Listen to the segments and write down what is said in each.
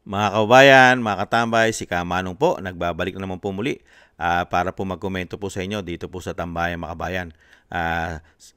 Mga kababayan, mga katambay, si Kamanong po, nagbabalik na naman po muli para po magkomento po sa inyo dito po sa Tambayan mga kabayan.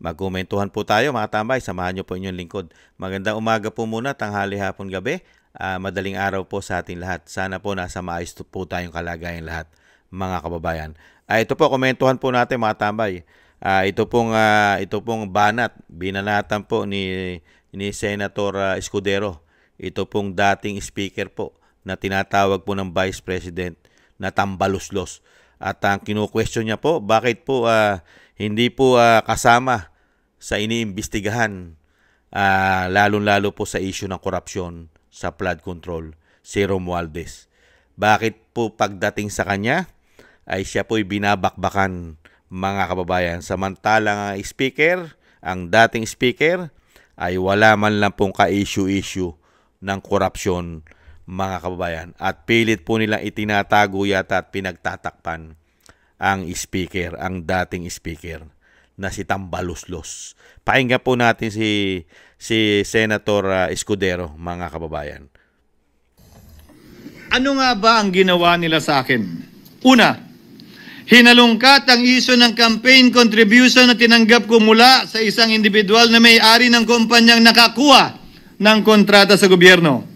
Magkomentuhan po tayo mga katambay, samahan nyo po inyong lingkod. Magandang umaga po muna, tanghali, hapon, gabi, madaling araw po sa ating lahat. Sana po nasa maayos po tayong kalagayan lahat mga kababayan. Ito po, komentuhan po natin mga tambay. Ito pong binanatan po ni Senator Escudero. Ito pong dating speaker po na tinatawag po ng Vice President na tambaluslos. At ang kinu-question niya po, bakit po hindi po kasama sa iniimbestigahan, lalong-lalo po sa issue ng korupsyon sa flood control, si Romualdez. Bakit po pagdating sa kanya ay siya po'y binabakbakan mga kababayan. Samantalang ang dating speaker ay wala man lang pong ka-issue-issue ng korupsyon mga kababayan. At pilit po nilang itinatago yata at pinagtatakpan ang dating speaker na si Tambaluslos. Pakinggan po natin si Senator Escudero mga kababayan. Ano nga ba ang ginawa nila sa akin? Una, hinalungkat ang isyu ng campaign contribution na tinanggap ko mula sa isang individual na may-ari ng kumpanyang nakakuha ng kontrata sa gobyerno.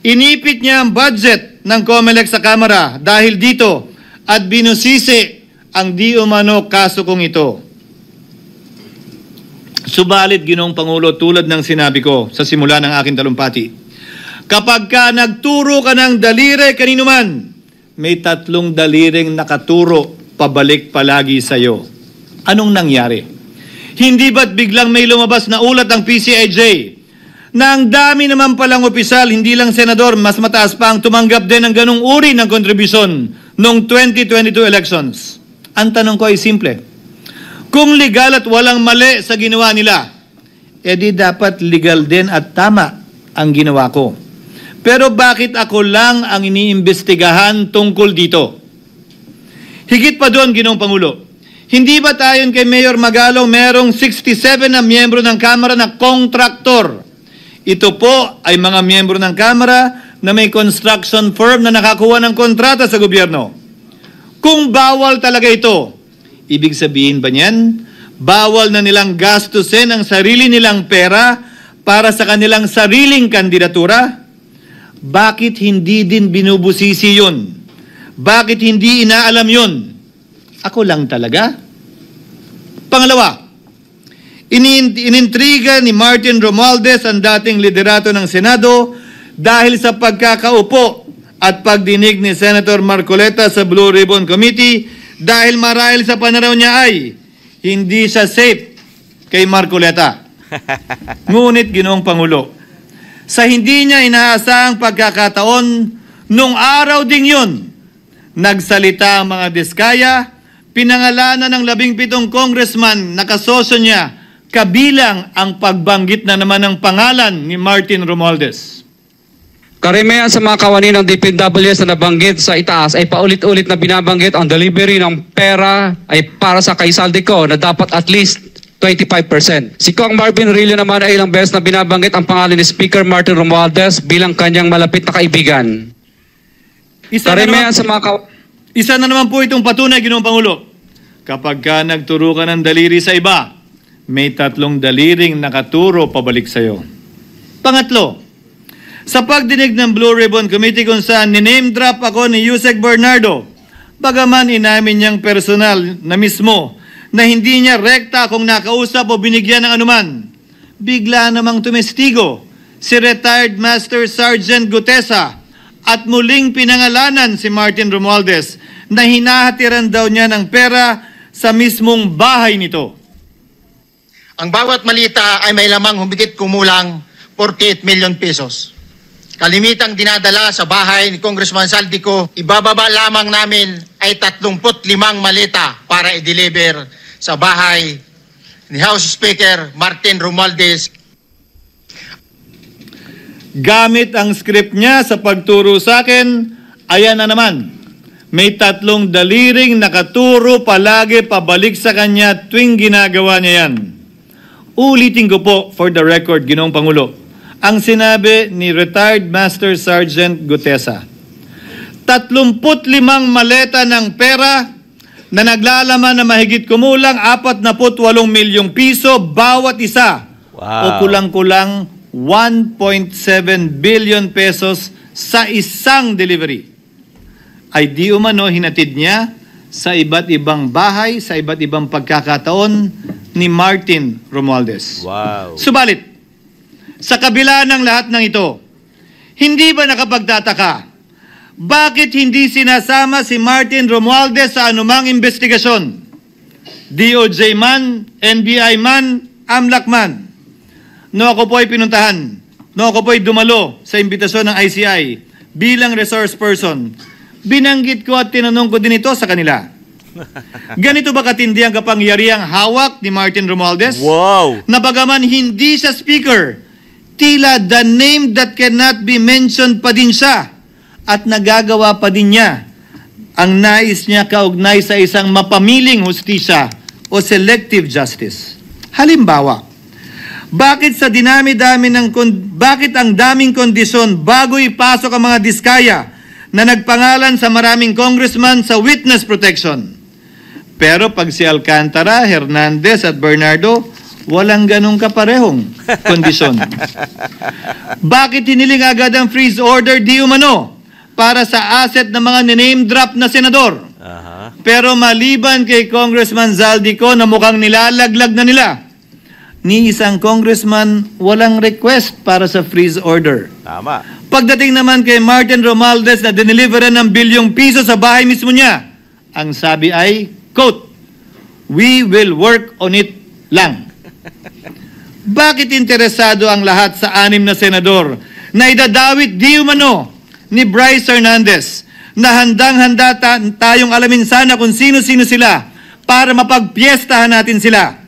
Inipit niya ang budget ng COMELEC sa Kamara dahil dito at binusisi ang di umano kaso kong ito. Subalit, Ginoong Pangulo, tulad ng sinabi ko sa simula ng aking talumpati, kapag ka nagturo ka ng daliri kanino man, may 3 daliring nakaturo pabalik palagi sa iyo. Anong nangyari? Hindi ba't biglang may lumabas na ulat ng PCIJ na ang dami naman palang opisyal, hindi lang senador, mas mataas pa ang tumanggap din ng ganung uri ng kontribusyon noong 2022 elections? Ang tanong ko ay simple. Kung legal at walang mali sa ginawa nila, edi dapat legal din at tama ang ginawa ko. Pero bakit ako lang ang iniimbestigahan tungkol dito? Higit pa doon, Ginoong Pangulo, hindi ba tayon kay Mayor Magalong merong 67 na miyembro ng Kamara na kontraktor? Ito po ay mga miyembro ng Kamara na may construction firm na nakakuha ng kontrata sa gobyerno. Kung bawal talaga ito, ibig sabihin ba niyan, bawal na nilang gastusin ang sarili nilang pera para sa kanilang sariling kandidatura? Bakit hindi din binubusisi yun? Bakit hindi inaalam yun? Ako lang talaga? Pangalawa, inintriga ni Martin Romualdez ang dating liderato ng Senado dahil sa pagkakaupo at pagdinig ni Senator Marcoleta sa Blue Ribbon Committee dahil marahil sa pananaw niya ay hindi siya safe kay Marcoleta. Ngunit, Ginoong Pangulo, sa hindi niya inaasahang pagkakataon, nung araw ding yun, nagsalita ang mga diskaya, pinangalanan ng 17 congressman na kasosyo niya, kabilang ang pagbanggit na naman ng pangalan ni Martin Romualdez. Karamihan sa mga kawani ng DPWH na nabanggit sa itaas ay paulit-ulit na binabanggit ang delivery ng pera ay para sa kaisaldi ko na dapat at least 25%. Si Kong Marvin Rillo naman ay ilang beses na binabanggit ang pangalan ni Speaker Martin Romualdez bilang kanyang malapit na kaibigan. Isa na naman po itong patunay, Ginoong Pangulo. Kapag ka nagturo ka ng daliri sa iba, may 3 daliring nakaturo pabalik sa iyo. Pangatlo, sa pagdinig ng Blue Ribbon Committee kung saan niname drop ako ni Yusek Bernardo, bagaman inamin niyang personal na mismo na hindi niya rekta kung nakausap o binigyan ng anuman, bigla namang tumestigo si retired Master Sergeant Gutesa at muling pinangalanan si Martin Romualdez na hinahatiran daw niya ng pera sa mismong bahay nito. Ang bawat malita ay may lamang humigit kumulang 48 million pesos. Kalimitang dinadala sa bahay ni Congressman Saldico, ibababa lamang namin ay 35 malita para i-deliver sa bahay ni House Speaker Martin Romualdez. Gamit ang script niya sa pagturo sa akin, ayan na naman. May 3 daliring nakaturo palagi pabalik sa kanya tuwing ginagawa niya yan. Ulitin ko po for the record, Ginoong Pangulo. ang sinabi ni retired Master Sergeant Gutesa. 35 maleta ng pera na naglalaman na mahigit kumulang 48 milyong piso bawat isa. Wow. O kulang-kulang 1.7 billion pesos sa isang delivery. Ay di umano hinatid niya sa iba't ibang bahay, sa iba't ibang pagkakataon ni Martin Romualdez. Wow. Subalit, sa kabila ng lahat ng ito, hindi ba nakapagtataka? Bakit hindi sinasama si Martin Romualdez sa anumang investigasyon? DOJ man, NBI man, AMLAC man. No ako po ay pinuntahan, no ako po ay dumalo sa imbitasyon ng ICI bilang resource person, binanggit ko at tinanong ko din ito sa kanila. Ganito ba katindi ang kapangyarihang hawak ni Martin Romualdez? Wow! Na bagaman hindi siya speaker, tila the name that cannot be mentioned pa din siya at nagagawa pa din niya ang nais niya kaugnay sa isang mapamiling hustisya o selective justice. Halimbawa, bakit ang daming kondisyon bago ipasok ang mga diskaya na nagpangalan sa maraming congressman sa witness protection? Pero pag si Alcantara, Hernandez at Bernardo, walang ganong kaparehong kondisyon. Bakit hiniling agad ang freeze order di umano para sa asset ng mga name drop na senador? Aha. Pero maliban kay Congressman Zaldico na mukhang nilalaglag na nila, ni isang congressman walang request para sa freeze order. Tama. Pagdating naman kay Martin Romualdez na dineliveran ng bilyong piso sa bahay mismo niya, ang sabi ay, quote, "We will work on it lang." Bakit interesado ang lahat sa 6 na senador na idadawit di umano ni Bryce Hernandez na handang-handa tayong alamin sana kung sino-sino sila para mapagpiestahan natin sila?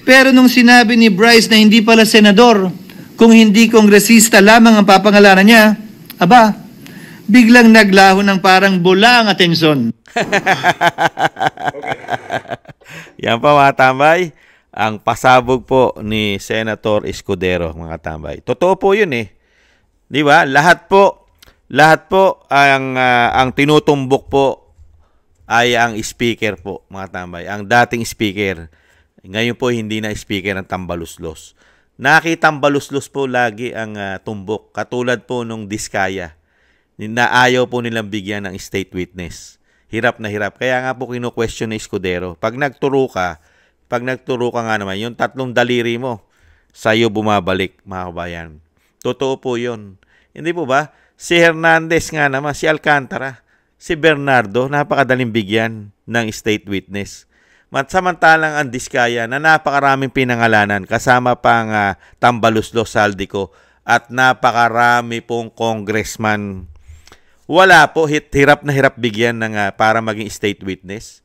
Pero nung sinabi ni Bryce na hindi pala senador, kung hindi kongresista lamang ang papangalanan niya, aba, biglang naglaho ng parang bula ang atensyon. Yan pa mga tambay, ang pasabog po ni Senator Escudero, mga tambay. Totoo po yun eh. Di ba? Lahat po ang tinutumbok po ay ang speaker po, mga tambay. Ang dating speaker. Ngayon po hindi na speaker ng tambaluslos. Nakitambaluslos po lagi ang tumbok. Katulad po nung Diskaya na ayaw po nilang bigyan ng state witness. Hirap na hirap. Kaya nga po kino-question ni Escudero. Pag nagturo ka nga naman, yung 3 daliri mo, sa'yo bumabalik, mga kabayan. Totoo po yun. Hindi po ba? Si Hernandez nga naman, si Alcantara, si Bernardo, napakadaling bigyan ng state witness. Samantalang ang Diskaya na napakaraming pinangalanan, kasama pang Tambaluslos, Zaldico, at napakarami pong congressman. Wala po, hirap na hirap bigyan ng para maging state witness.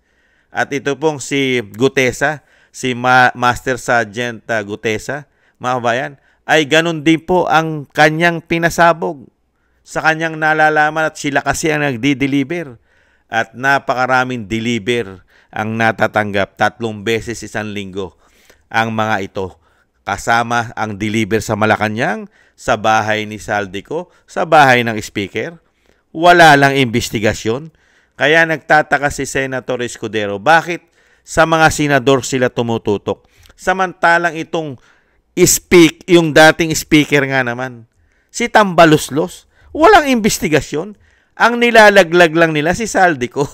At ito pong si Gutesa, si Master Sergeant Gutesa, mga kabayan, ay ganun din po ang kanyang pinasabog sa kanyang nalalaman at sila kasi ang nagdi-deliver. At napakaraming deliver ang natatanggap 3 beses isang linggo ang mga ito. Kasama ang deliver sa Malacanang, sa bahay ni Zaldico, sa bahay ng speaker. Wala lang investigasyon. Kaya nagtataka si Senator Escudero, bakit sa mga senador sila tumututok? Samantalang itong yung dating speaker nga naman, si Tambaluslos, walang investigasyon. Ang nilalaglag lang nila si Zaldico.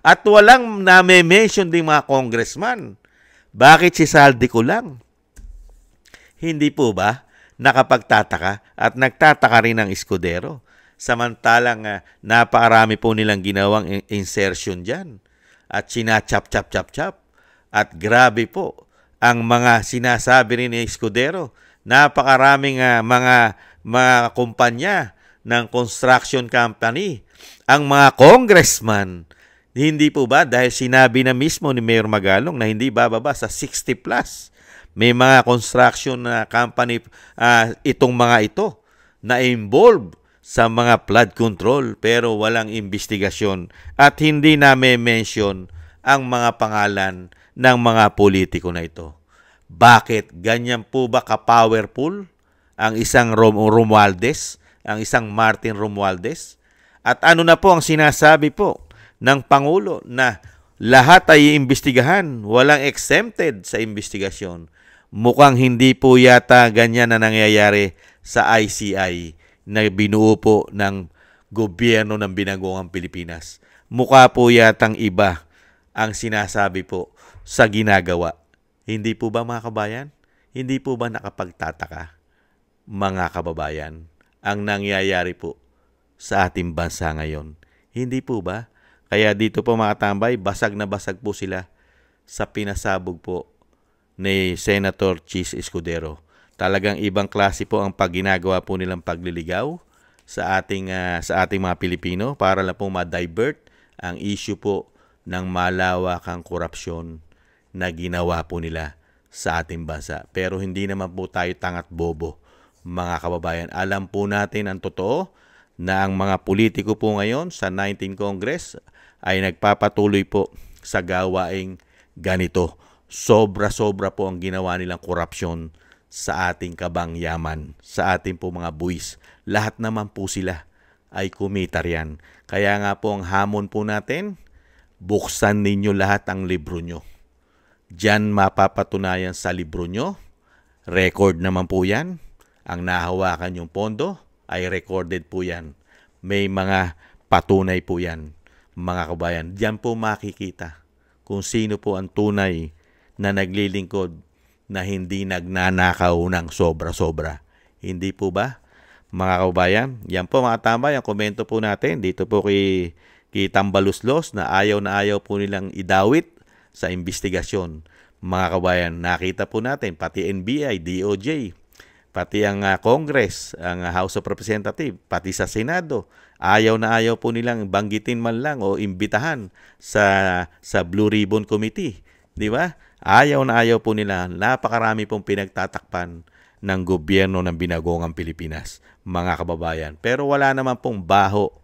At walang name-mention din mga congressman. Bakit si Zaldico lang? Hindi po ba nakapagtataka at nagtataka rin ang Escudero? Samantalang napakarami po nilang ginawang insertion dyan. At sinachap-chap-chap-chap. At grabe po ang mga sinasabi rin ni Escudero. Napakaraming mga kumpanya ng construction company. Ang mga congressman, hindi po ba dahil sinabi na mismo ni Mayor Magalong na hindi bababa sa 60 plus. May mga construction na company itong mga ito na involved sa mga flood control pero walang investigasyon at hindi na may mention ang mga pangalan ng mga politiko na ito. Bakit? Ganyan po ba ka-powerful ang isang Romualdez, ang isang Martin Romualdez? At ano na po ang sinasabi po ng Pangulo na lahat ay iimbestigahan, walang exempted sa investigasyon. Mukhang hindi po yata ganyan na nangyayari sa ICI na binuo po ng gobyerno ng Binagoong Pilipinas. Mukha po yatang iba ang sinasabi po sa ginagawa. Hindi po ba mga kabayan? Hindi po ba nakapagtataka mga kababayan ang nangyayari po sa ating bansa ngayon? Hindi po ba? Kaya dito po mga tambay, basag na basag po sila sa pinasabog po ni Senator Chis Escudero. Talagang ibang klase po ang pagginagawa po nilang pagliligaw sa ating mga Pilipino para lang po ma-divert ang issue po ng malawakang korupsyon na ginawa po nila sa ating bansa. Pero hindi naman po tayo tangat bobo, mga kababayan. Alam po natin ang totoo na ang mga politiko po ngayon sa 19th Congress ay nagpapatuloy po sa gawaing ganito. Sobra-sobra po ang ginawa nilang korupsyon sa ating kabangyaman, sa ating po mga buwis. Lahat naman po sila ay kumita riyan. Kaya nga po ang hamon po natin, buksan ninyo lahat ang libro nyo. Diyan mapapatunayan sa libro nyo, record naman po yan. Ang nahawakan yung pondo ay recorded po yan. May mga patunay po yan, mga kabayan. Diyan po makikita kung sino po ang tunay na naglilingkod na hindi nagnanakaw ng sobra-sobra. Hindi po ba, mga kabayan? Yan po mga tambay, ang komento po natin dito po kay Tambaluslos na ayaw po nilang idawit sa investigasyon. Mga kabayan, nakita po natin, pati NBI, DOJ, pati ang Congress, ang House of Representatives, pati sa Senado, ayaw po nilang banggitin man lang o imbitahan sa Blue Ribbon Committee. Di ba? Ayaw po nila. Napakarami pong pinagtatakpan ng gobyerno ng Binagoong Pilipinas, mga kababayan. Pero wala naman pong baho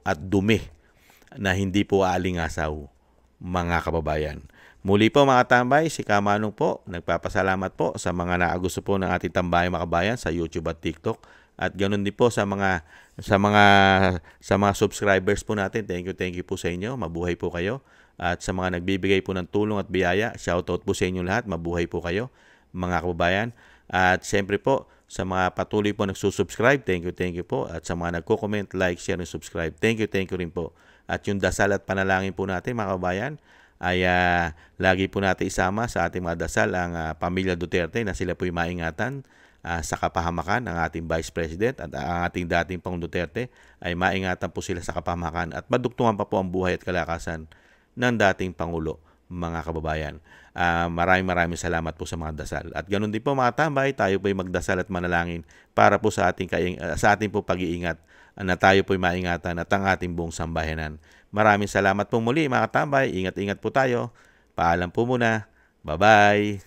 at dumi na hindi po aalingasaw, mga kababayan. Muli po mga tambay, si Kamanong po, nagpapasalamat po sa mga naagusto po ng ating tambayan mga kabayan sa YouTube at TikTok. At ganoon din po sa mga subscribers po natin. Thank you po sa inyo. Mabuhay po kayo. At sa mga nagbibigay po ng tulong at biyaya, shoutout po sa inyo lahat. Mabuhay po kayo, mga kababayan. At siyempre po, sa mga patuloy po nagsusubscribe, thank you po. At sa mga nagko-comment, like, share, and subscribe, thank you rin po. At yung dasal at panalangin po natin, mga kababayan, ay lagi po natin isama sa ating mga dasal ang pamilya Duterte na sila po'y maingatan sa kapahamakan ng ating Vice President at ang ating dating Pangulong Duterte ay maingatan po sila sa kapahamakan at madugtungan pa po ang buhay at kalakasan ng dating Pangulo, mga kababayan. Maraming salamat po sa mga dasal. At ganoon din po mga tambay, tayo po'y magdasal at manalangin para po sa ating po pag-iingat na tayo po'y maingatan at ang ating buong sambayanan. Maraming salamat po muli mga tambay. Ingat-ingat po tayo. Paalam po muna. Bye-bye.